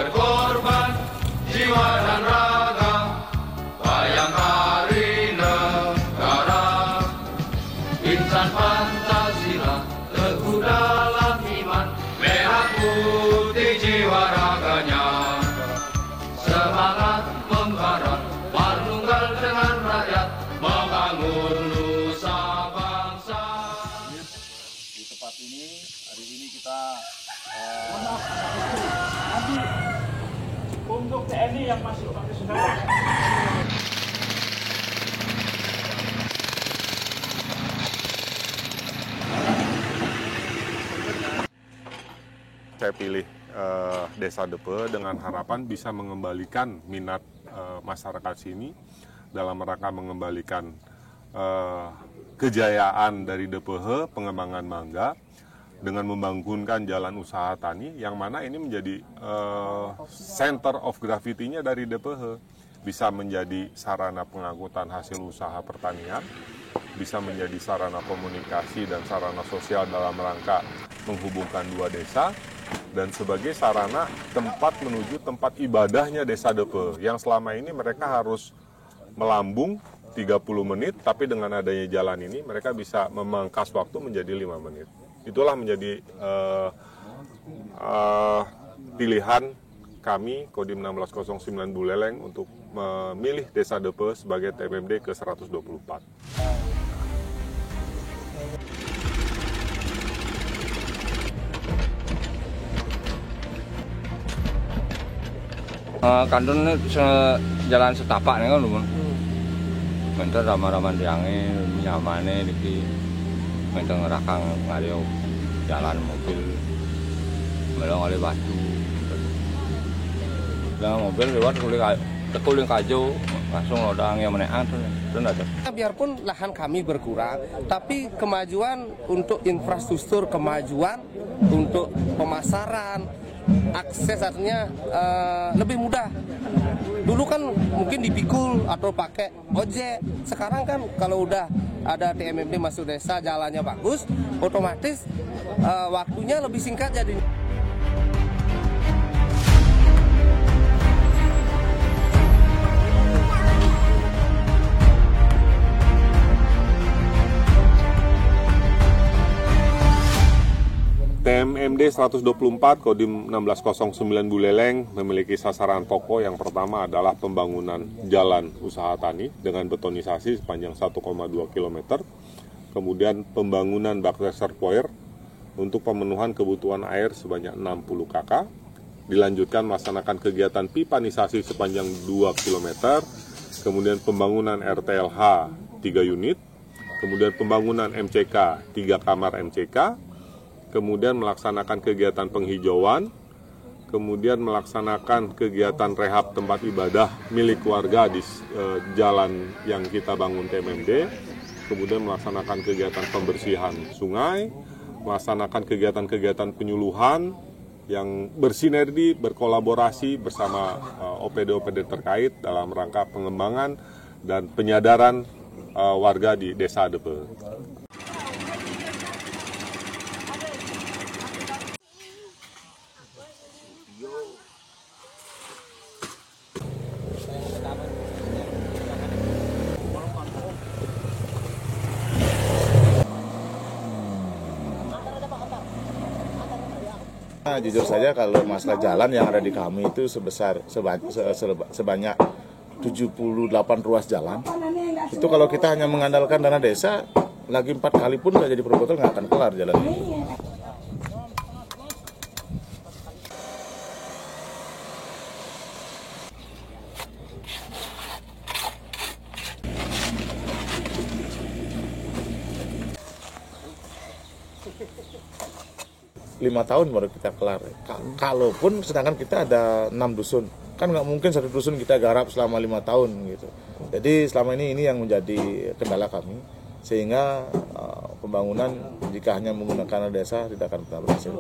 berkorban jiwa dan raga, bayangkari negara, insan Pancasila, teguh dalam iman, merah putih jiwa raganya, semangat membara, manunggal dengan rakyat, membangun nusa bangsa. Di tempat ini, hari ini kita untuk TNI yang masih pakai senjata. Saya pilih Desa Depe dengan harapan bisa mengembalikan minat masyarakat sini dalam rangka mengembalikan kejayaan dari Depehe, pengembangan mangga, dengan membangunkan jalan usaha tani yang mana ini menjadi center of gravity-nya dari Depehe, bisa menjadi sarana pengangkutan hasil usaha pertanian, bisa menjadi sarana komunikasi dan sarana sosial dalam rangka menghubungkan dua desa, dan sebagai sarana tempat menuju tempat ibadahnya Desa Depe yang selama ini mereka harus melambung 30 menit, tapi dengan adanya jalan ini mereka bisa memangkas waktu menjadi 5 menit. Itulah menjadi pilihan kami Kodim 1609 Buleleng untuk memilih Desa Depe sebagai TMMD ke-124. Kantun jalan setapak nih kan lho. Bentar ramah-ramah diange nyamane niki. Bentar ngerakang ngario jalan mobil melong oleh batu. Lah mobil lewat kuling kajo langsung lodang yang menekan tuh ada. Biarpun lahan kami berkurang, tapi kemajuan untuk infrastruktur, kemajuan untuk pemasaran, akses artinya lebih mudah. Dulu kan mungkin dipikul atau pakai ojek. Sekarang kan kalau udah ada TMMD masuk desa, jalannya bagus, otomatis waktunya lebih singkat jadi. TMMD 124 Kodim 1609 Buleleng memiliki sasaran pokok yang pertama adalah pembangunan jalan usaha tani dengan betonisasi sepanjang 1,2 km, kemudian pembangunan bak reservoir untuk pemenuhan kebutuhan air sebanyak 60 kk, dilanjutkan melaksanakan kegiatan pipanisasi sepanjang 2 km, kemudian pembangunan RTLH 3 unit, kemudian pembangunan MCK 3 kamar MCK, kemudian melaksanakan kegiatan penghijauan, kemudian melaksanakan kegiatan rehab tempat ibadah milik warga di jalan yang kita bangun TMMD, kemudian melaksanakan kegiatan pembersihan sungai, melaksanakan kegiatan-kegiatan penyuluhan yang bersinergi, berkolaborasi bersama OPD-OPD terkait dalam rangka pengembangan dan penyadaran warga di Desa Depe. Nah, jujur saja kalau masalah jalan yang ada di kami itu sebanyak 78 ruas jalan. Itu kalau kita hanya mengandalkan dana desa, lagi 4 kali pun nggak jadi proposal nggak akan kelar jalan ini. Lima tahun baru kita kelar. Kalaupun sedangkan kita ada 6 dusun, kan nggak mungkin satu dusun kita garap selama 5 tahun gitu. Jadi selama ini yang menjadi kendala kami, sehingga pembangunan jika hanya menggunakan desa tidak akan pernah berhasil.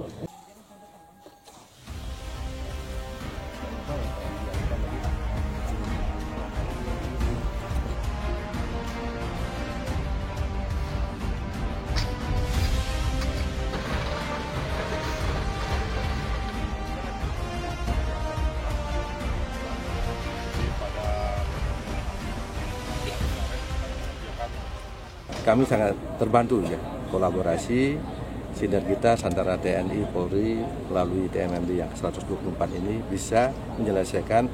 kami sangat terbantu ya, kolaborasi sinergitas antara TNI, Polri melalui TMMD yang 124 ini bisa menyelesaikan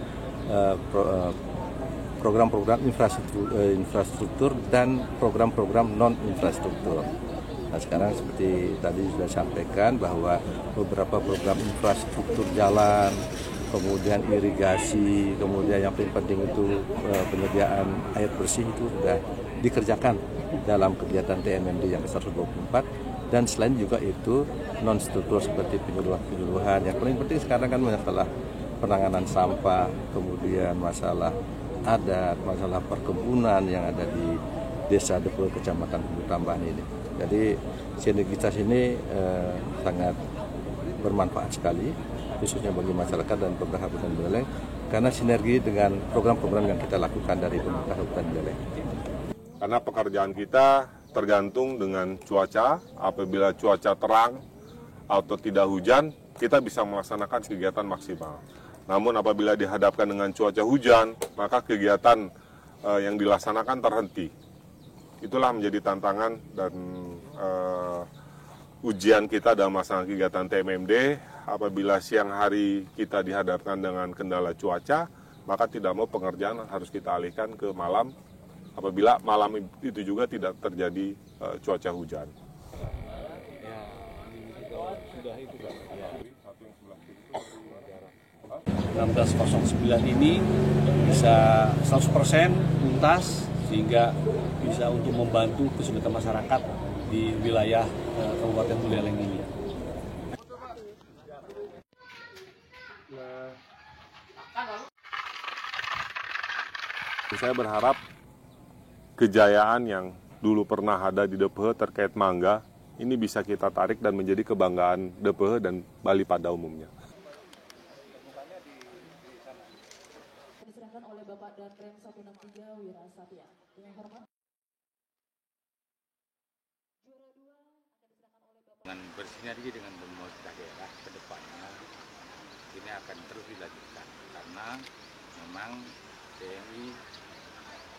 program-program infrastruktur dan program-program non-infrastruktur. Nah, sekarang seperti tadi sudah sampaikan bahwa beberapa program infrastruktur jalan, kemudian irigasi, kemudian yang paling penting itu penyediaan air bersih itu sudah dikerjakan dalam kegiatan TMMD yang ke-124. Dan selain juga itu non-struktur seperti penyuluhan. Yang paling penting sekarang kan masalah penanganan sampah, kemudian masalah adat, masalah perkebunan yang ada di Desa Depe Kecamatan Kubu Tambahan ini. Jadi sinergitas ini sangat bermanfaat sekali, khususnya bagi masyarakat dan pemerintah Kabupaten Buleleng, karena sinergi dengan program-program yang kita lakukan dari pemerintah Kabupaten Buleleng. Karena pekerjaan kita tergantung dengan cuaca. Apabila cuaca terang atau tidak hujan, kita bisa melaksanakan kegiatan maksimal. Namun apabila dihadapkan dengan cuaca hujan, maka kegiatan yang dilaksanakan terhenti. Itulah menjadi tantangan dan ujian kita dalam melaksanakan kegiatan TMMD. Apabila siang hari kita dihadapkan dengan kendala cuaca, maka tidak mau pengerjaan harus kita alihkan ke malam. Apabila malam itu juga tidak terjadi cuaca hujan. 1609 ini bisa 100% tuntas sehingga bisa untuk membantu kesulitan masyarakat di wilayah Kabupaten Buleleng ini. Saya berharap kejayaan yang dulu pernah ada di Depe terkait mangga ini bisa kita tarik dan menjadi kebanggaan Depe dan Bali pada umumnya. Diserahkan oleh Bapak Danrem 163 Wira Satya. Dengan hormat. Juara 2 akan diserahkan oleh Bapak. Dengan bersinergi dengan pemerintah daerah ke depannya ini akan terus dilanjutkan karena memang TNI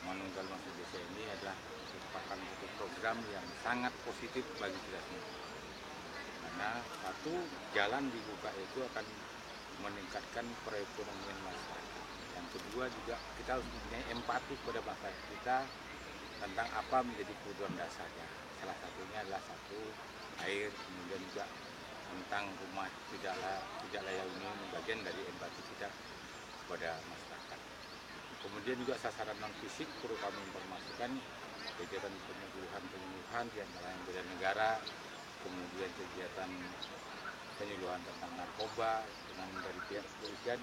Manunggal Masuk Desa ini adalah merupakan satu program yang sangat positif bagi kita semua. Karena satu, jalan dibuka itu akan meningkatkan perekonomian masyarakat. Yang kedua juga kita harus mempunyai empati kepada masyarakat kita tentang apa menjadi kebutuhan dasarnya. Salah satunya adalah satu, air, kemudian juga tentang rumah tidak layak huni, bagian dari empati kita kepada masyarakat. Kemudian juga sasaran non fisik perlu kami informasikan kegiatan penyuluhan di antara yang beda negara, kemudian kegiatan penyuluhan tentang narkoba dengan dari pihak kepolisian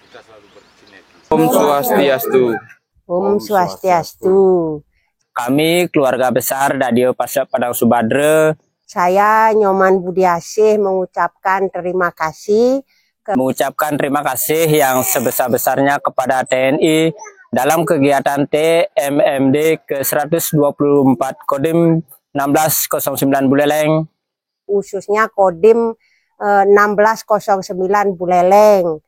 kita selalu bersinergi. Om Swastiastu. Om Swastiastu. Kami keluarga besar Radio Pasca Padang Subadra. Saya Nyoman Budiasih mengucapkan terima kasih yang sebesar-besarnya kepada TNI dalam kegiatan TMMD ke-124 Kodim 1609 Buleleng. Khususnya Kodim 1609 Buleleng.